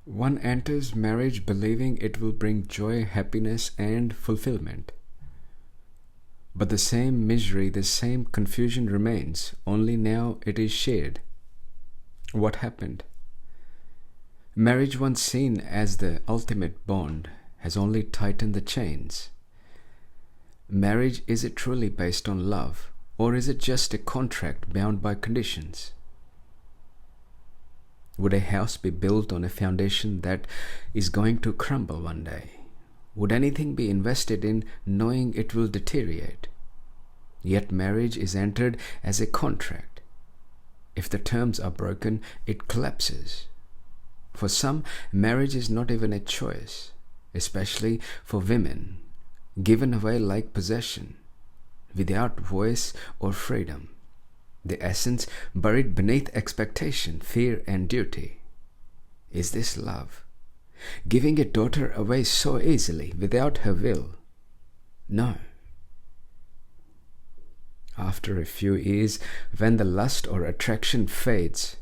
One enters marriage believing it will bring joy, happiness, and fulfillment. But the same misery, the same confusion remains, only now it is shared. What happened? Marriage, once seen as the ultimate bond, has only tightened the chains. Marriage, is it truly based on love, or is it just a contract bound by conditions? Would a house be built on a foundation that is going to crumble one day? Would anything be invested in knowing it will deteriorate? Yet marriage is entered as a contract. If the terms are broken, it collapses. For some, marriage is not even a choice, especially for women, given away like possession, without voice or freedom. The essence buried beneath expectation, fear, and duty. Is this love? Giving a daughter away so easily without her will? No. After a few years, when the lust or attraction fades,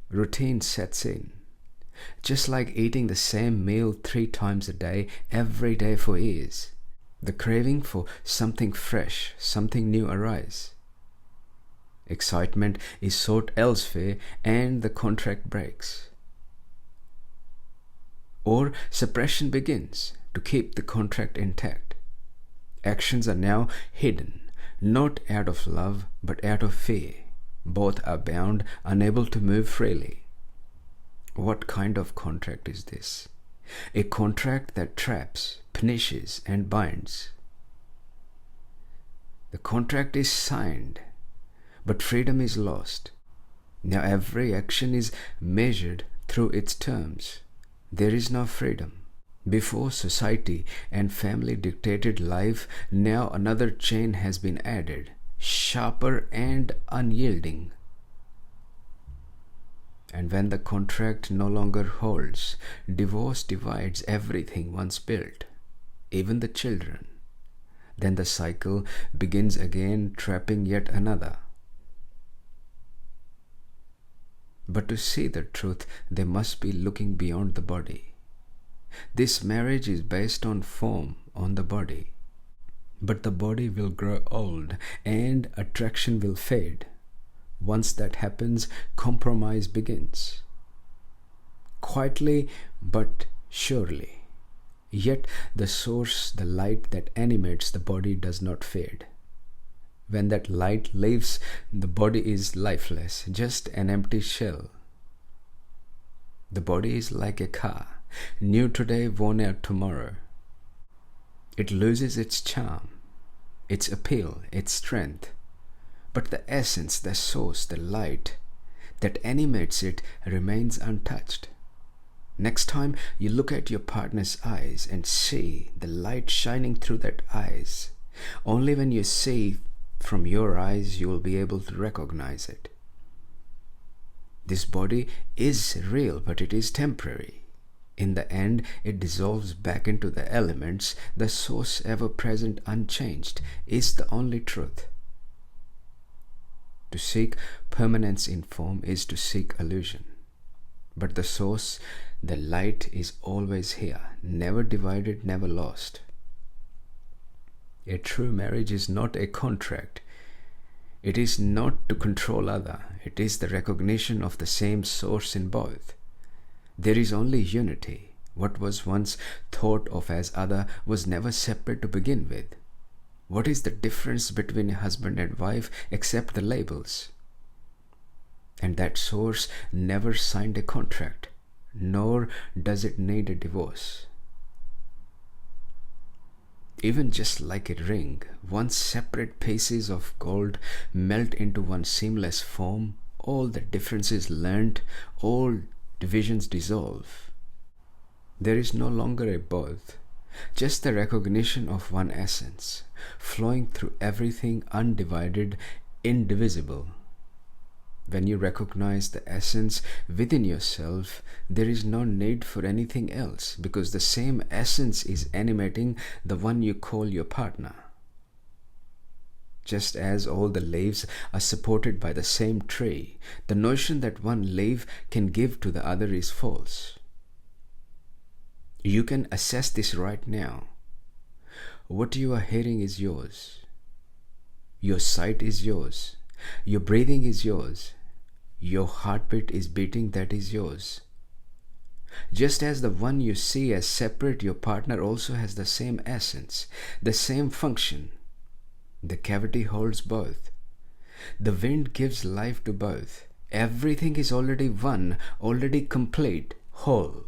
routine sets in. Just like eating the same meal 3 times a day, every day for years, the craving for something fresh, something new arises. Excitement is sought elsewhere and the contract breaks. Or suppression begins to keep the contract intact. Actions are now hidden, not out of love but out of fear. Both are bound, unable to move freely. What kind of contract is this? A contract that traps, punishes, and binds. The contract is signed, but freedom is lost. Now every action is measured through its terms. There is no freedom. Before society and family dictated life, now another chain has been added, sharper and unyielding. And when the contract no longer holds, divorce divides everything once built, even the children. Then the cycle begins again, trapping yet another. But to see the truth, they must be looking beyond the body. This marriage is based on form, on the body. But the body will grow old and attraction will fade. Once that happens, compromise begins. Quietly but surely. Yet the source, the light that animates the body does not fade. When that light leaves, the body is lifeless, just an empty shell. The body is like a car, new today, worn out tomorrow. It loses its charm, its appeal, its strength. But the essence, the source, the light that animates it remains untouched. Next time you look at your partner's eyes and see the light shining through that eyes, only when you see from your eyes you will be able to recognize it. This body is real, but it is temporary. In the end, it dissolves back into the elements. The source, ever present, unchanged, is the only truth. To seek permanence in form is to seek illusion. But the source, the light, is always here, never divided, never lost. A true marriage is not a contract. It is not to control other. It is the recognition of the same source in both. There is only unity. What was once thought of as other was never separate to begin with. What is the difference between a husband and wife except the labels? And that source never signed a contract, nor does it need a divorce. Even just like a ring, once separate pieces of gold melt into one seamless form, all the differences learnt, all divisions dissolve. There is no longer a both, just the recognition of one essence, flowing through everything, undivided, indivisible. When you recognize the essence within yourself, there is no need for anything else, because the same essence is animating the one you call your partner. Just as all the leaves are supported by the same tree, the notion that one leaf can give to the other is false. You can assess this right now. What you are hearing is yours. Your sight is yours. Your breathing is yours. Your heartbeat is beating, that is yours. Just as the one you see as separate, your partner also has the same essence, the same function. The cavity holds both. The wind gives life to both. Everything is already one, already complete, whole.